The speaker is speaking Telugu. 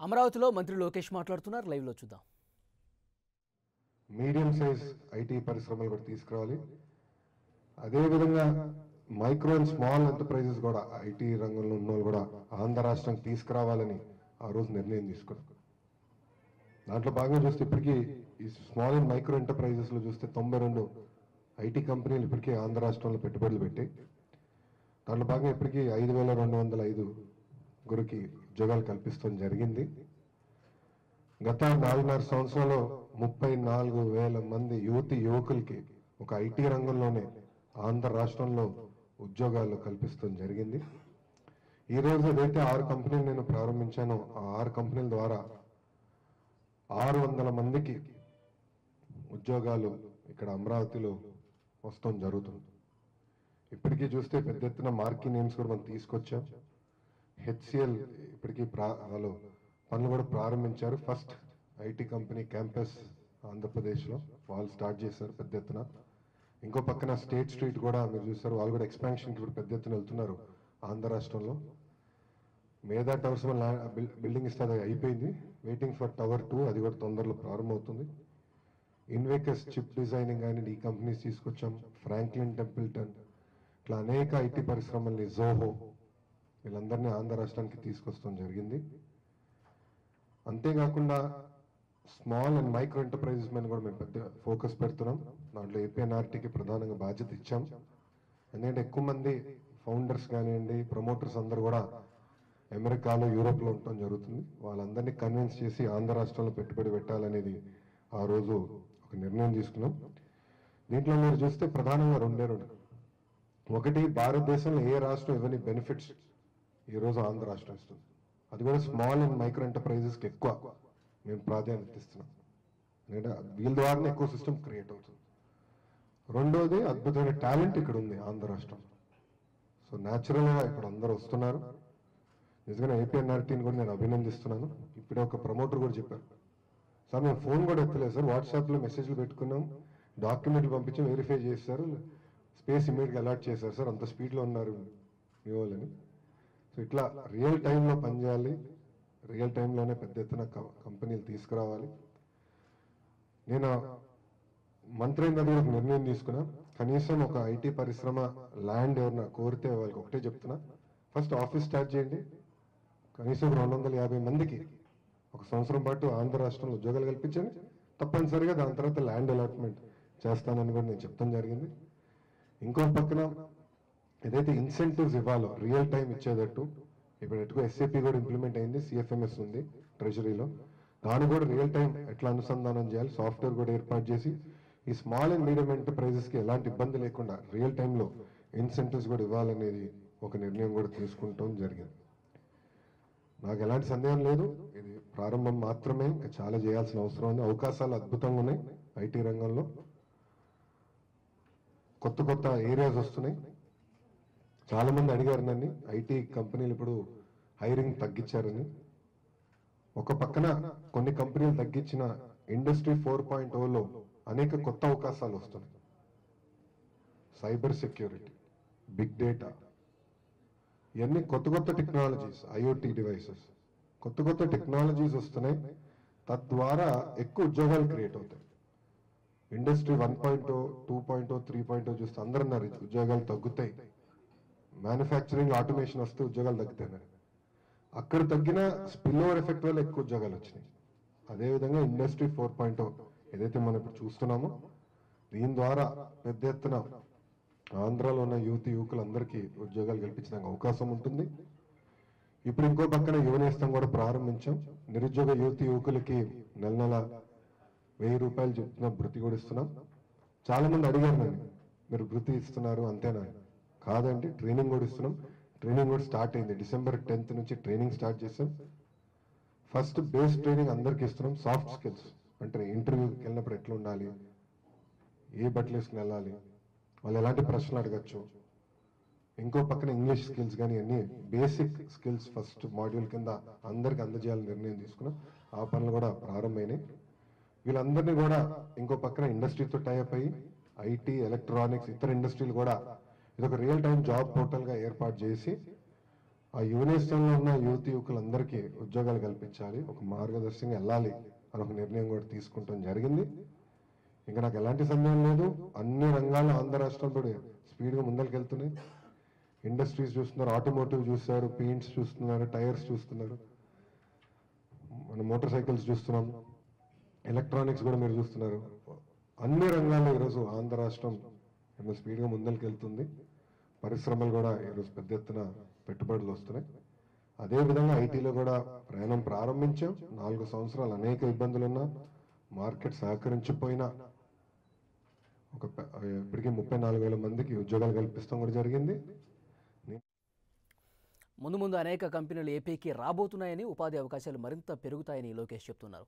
అమరావతిలో మంత్రి లోకేష్ మాట్లాడుతున్నారు. లైవ్ లో చూద్దాం. మీడియం సైజ్ ఐటీ పరిశ్రమలు కూడా తీసుకురావాలి. అదేవిధంగా మైక్రో అండ్ స్మాల్ ఎంటర్ప్రైజెస్ కూడా ఐటీ రంగంలో ఉన్న వాళ్ళు కూడా ఆంధ్ర రాష్ట్రానికి తీసుకురావాలని ఆ రోజు నిర్ణయం తీసుకున్నాం. దాంట్లో భాగంగా చూస్తే ఇప్పటికీ ఈ స్మాల్ అండ్ మైక్రో ఎంటర్ప్రైజెస్ లో చూస్తే 92 ఐటీ కంపెనీలు ఇప్పటికీ ఆంధ్ర రాష్ట్రంలో పెట్టుబడులు పెట్టి దాంట్లో భాగంగా ఇప్పటికీ 5,205 గురికి ఉద్యోగాలు కల్పిస్తాం జరిగింది. గత 4.5 సంవత్సరాల్లో 34,000 మంది యువకులకి ఒక ఐటీ రంగంలోనే ఆంధ్ర రాష్ట్రంలో ఉద్యోగాలు కల్పిస్తాం జరిగింది. ఈ రోజు ఏదైతే 6 కంపెనీలు నేను ప్రారంభించానో ఆ 6 కంపెనీల ద్వారా 600 మందికి ఉద్యోగాలు ఇక్కడ అమరావతిలో వస్తాం జరుగుతుంది. ఇప్పటికీ చూస్తే పెద్ద ఎత్తున మార్కీ నేమ్స్ కూడా మనం తీసుకొచ్చాం. హెచ్సిఎల్ ఇప్పటికీ వాళ్ళు పనులు కూడా ప్రారంభించారు. ఫస్ట్ ఐటీ కంపెనీ క్యాంపస్ ఆంధ్రప్రదేశ్లో వాళ్ళు స్టార్ట్ చేశారు పెద్ద ఎత్తున. ఇంకో పక్కన స్టేట్ స్ట్రీట్ కూడా మీరు చూస్తారు, వాళ్ళు కూడా ఎక్స్పాన్షన్కి ఇప్పుడు పెద్ద ఎత్తున వెళ్తున్నారు ఆంధ్ర రాష్ట్రంలో. మేధా టవర్స్ బిల్డింగ్ ఇస్తే అది అయిపోయింది, వెయిటింగ్ ఫర్ టవర్ 2, అది కూడా తొందరలో ప్రారంభమవుతుంది. ఇన్వేకస్ చిప్ డిజైనింగ్ కానీ ఈ కంపెనీస్ తీసుకొచ్చాం. ఫ్రాంక్లిన్ టెంపుల్టన్, ఇట్లా అనేక ఐటీ పరిశ్రమల్ని, జోహో, వీళ్ళందరినీ ఆంధ్ర రాష్ట్రానికి తీసుకొస్తాం జరిగింది. అంతేకాకుండా స్మాల్ అండ్ మైక్రో ఎంటర్ప్రైజెస్ మీద కూడా మేము పెద్ద ఫోకస్ పెడుతున్నాం. దాంట్లో ఏపీఎన్ఆర్టీకి ప్రధానంగా బాధ్యత ఇచ్చాం. ఎందుకంటే ఎక్కువ మంది ఫౌండర్స్ కానివ్వండి, ప్రమోటర్స్ అందరూ కూడా అమెరికాలో, యూరోప్లో ఉండటం జరుగుతుంది. వాళ్ళందరినీ కన్విన్స్ చేసి ఆంధ్ర రాష్ట్రంలో పెట్టుబడి పెట్టాలనేది ఆ రోజు ఒక నిర్ణయం తీసుకున్నాం. దీంట్లో మీరు చూస్తే ప్రధానంగా రెండే. ఒకటి, భారతదేశంలో ఏ రాష్ట్రం ఇవన్నీ బెనిఫిట్స్ ఈరోజు ఆంధ్ర రాష్ట్రం ఇస్తుంది. అది కూడా స్మాల్ అండ్ మైక్రో ఎంటర్ప్రైజెస్కి ఎక్కువ మేము ప్రాధాన్యత ఇస్తున్నాం. ఎందుకంటే వీళ్ళ ద్వారానే ఎక్కువ సిస్టమ్ క్రియేట్ అవుతుంది. రెండోది, అద్భుతమైన టాలెంట్ ఇక్కడ ఉంది ఆంధ్ర రాష్ట్రంలో. సో న్యాచురల్గా ఇక్కడ అందరూ వస్తున్నారు. నిజంగా ఏపీఎన్ఆర్టీని కూడా నేను అభినందిస్తున్నాను. ఇప్పుడే ఒక ప్రమోటర్ కూడా చెప్పారు, సార్ మేము ఫోన్ కూడా ఎత్తలేదు సార్, వాట్సాప్లో మెసేజ్లు పెట్టుకున్నాం, డాక్యుమెంట్లు పంపించి వెరిఫై చేస్తారు, స్పేస్ ఇమీడియట్గా అలాట్ చేశారు సార్, అంత స్పీడ్లో ఉన్నారు మీ వాళ్ళని. సో ఇట్లా రియల్ టైంలో పనిచేయాలి, రియల్ టైంలోనే పెద్ద ఎత్తున కంపెనీలు తీసుకురావాలి. నేను మంత్రి అయిన దగ్గర ఒక నిర్ణయం తీసుకున్నా, కనీసం ఒక ఐటీ పరిశ్రమ ల్యాండ్ ఎవరన్నా కోరితే వాళ్ళకి ఒకటే చెప్తున్నా, ఫస్ట్ ఆఫీస్ స్టార్ట్ చేయండి, కనీసం 250 మందికి ఒక సంవత్సరం పాటు ఆంధ్ర రాష్ట్రంలో ఉద్యోగాలు కల్పించండి, తప్పనిసరిగా దాని తర్వాత ల్యాండ్ అలాట్మెంట్ చేస్తానని కూడా నేను చెప్తాం జరిగింది. ఇంకో పక్కన ఏదైతే ఇన్సెంటివ్స్ ఇవ్వాలో రియల్ టైం ఇచ్చేటట్టు, ఇప్పుడు ఎటుకో ఎస్ఏపీ కూడా ఇంప్లిమెంట్ అయింది, సిఎఫ్ఎంఎస్ ఉంది ట్రెజరీలో, దాన్ని కూడా రియల్ టైం ఎట్లా అనుసంధానం చేయాలి, సాఫ్ట్వేర్ కూడా ఏర్పాటు చేసి ఈ స్మాల్ అండ్ మీడియం ఎంటర్ప్రైజెస్కి ఎలాంటి ఇబ్బంది లేకుండా రియల్ టైంలో ఇన్సెంటివ్స్ కూడా ఇవ్వాలనేది ఒక నిర్ణయం కూడా తీసుకుంటాం జరిగింది. నాకు ఎలాంటి సందేహం లేదు, ఇది ప్రారంభం మాత్రమే, ఇంకా చాలా చేయాల్సిన అవసరం ఉంది. అవకాశాలు అద్భుతంగా ఉన్నాయి ఐటీ రంగంలో, కొత్త కొత్త ఏరియాస్ వస్తున్నాయి. చాలా మంది అడిగారు నన్ను, ఐటీ కంపెనీలు ఇప్పుడు హైరింగ్ తగ్గించారని. ఒక పక్కన కొన్ని కంపెనీలు తగ్గించిన ఇండస్ట్రీ 4.0లో అనేక కొత్త అవకాశాలు వస్తున్నాయి. సైబర్ సెక్యూరిటీ, బిగ్ డేటా, ఇవన్నీ కొత్త కొత్త టెక్నాలజీస్, ఐఓటీ డివైసెస్, కొత్త కొత్త టెక్నాలజీస్ వస్తున్నాయి. తద్వారా ఎక్కువ ఉద్యోగాలు క్రియేట్ అవుతాయి. ఇండస్ట్రీ 1.0, 2.0, 3.0 చూస్తే అందరూ అన్నారు ఉద్యోగాలు తగ్గుతాయి, మ్యానుఫ్యాక్చరింగ్ ఆటోమేషన్ వస్తే ఉద్యోగాలు తగ్గుతాయి. అక్కడ తగ్గిన స్పిల్ ఓవర్ ఎఫెక్ట్ వల్ల ఎక్కువ ఉద్యోగాలు వచ్చినాయి. అదేవిధంగా ఇండస్ట్రీ 4.0 ఏదైతే మనం ఇప్పుడు చూస్తున్నామో, దీని ద్వారా పెద్ద ఎత్తున ఆంధ్రాలో ఉన్న యువకులందరికీ ఉద్యోగాలు కల్పించడానికి అవకాశం ఉంటుంది. ఇప్పుడు ఇంకో పక్కన యువనేస్తం కూడా ప్రారంభించాం. నిరుద్యోగ యువకులకి నెల నెల 1000 రూపాయలు చెప్తున్న భృతి కూడా ఇస్తున్నాం. చాలా మంది అడిగారు నన్ను, మీరు భృతి ఇస్తున్నారు అంతేనా? కాదండి, ట్రైనింగ్ కూడా ఇస్తున్నాం. ట్రైనింగ్ కూడా స్టార్ట్ అయింది, December 10th నుంచి ట్రైనింగ్ స్టార్ట్ చేసాం. ఫస్ట్ బేస్ ట్రైనింగ్ అందరికి ఇస్తున్నాం. సాఫ్ట్ స్కిల్స్ అంటే ఇంటర్వ్యూకి వెళ్ళినప్పుడు ఎట్లా ఉండాలి, ఏ బట్టలు వేసుకుని వెళ్ళాలి, వాళ్ళు ఎలాంటి ప్రశ్నలు అడగచ్చు, ఇంకో పక్కన ఇంగ్లీష్ స్కిల్స్ కానీ అన్ని బేసిక్ స్కిల్స్ ఫస్ట్ మాడ్యూల్ కింద అందరికి అందజేయాలని నిర్ణయం తీసుకున్నాం. ఆ పనులు కూడా ప్రారంభమైనాయి. వీళ్ళందరినీ కూడా ఇంకో పక్కన ఇండస్ట్రీతో టైఅప్ అయ్యి ఐటీ, ఎలక్ట్రానిక్స్, ఇతర ఇండస్ట్రీలు కూడా ఇది ఒక రియల్ టైం జాబ్ పోర్టల్గా ఏర్పాటు చేసి ఆ యూనివర్సిటీలో ఉన్న యువకులందరికీ ఉద్యోగాలు కల్పించాలి, ఒక మార్గదర్శకంగా వెళ్ళాలి అని ఒక నిర్ణయం కూడా తీసుకుంటాం జరిగింది. ఇంకా నాకు ఎలాంటి సందేహం లేదు, అన్ని రంగాల్లో ఆంధ్ర రాష్ట్రం కూడా స్పీడ్గా ముందరికి వెళ్తున్నాయి. ఇండస్ట్రీస్ చూస్తున్నారు, ఆటోమోటివ్ చూస్తారు, పెయింట్స్ చూస్తున్నారు, టైర్స్ చూస్తున్నారు, మన మోటార్ సైకిల్స్ చూస్తున్నాం, ఎలక్ట్రానిక్స్ కూడా మీరు చూస్తున్నారు. అన్ని రంగాల్లో ఈరోజు ఆంధ్ర రాష్ట్రం స్పీడ్గా ముందరికి వెళ్తుంది. పరిశ్రమలు కూడా ఈరోజు పెద్ద ఎత్తున పెట్టుబడులు వస్తున్నాయి. అదేవిధంగా ఐటీలో కూడా ప్రయాణం ప్రారంభించాం. 4 సంవత్సరాలు అనేక ఇబ్బందులున్నా, మార్కెట్ సహకరించిపోయినా ఇప్పటికీ 34,000 మందికి ఉద్యోగాలు కల్పిస్తాం కూడా జరిగింది. ముందు ముందు అనేక కంపెనీలు ఏపీకి రాబోతున్నాయని, ఉపాధి అవకాశాలు మరింత పెరుగుతాయని లోకేష్ చెప్తున్నారు.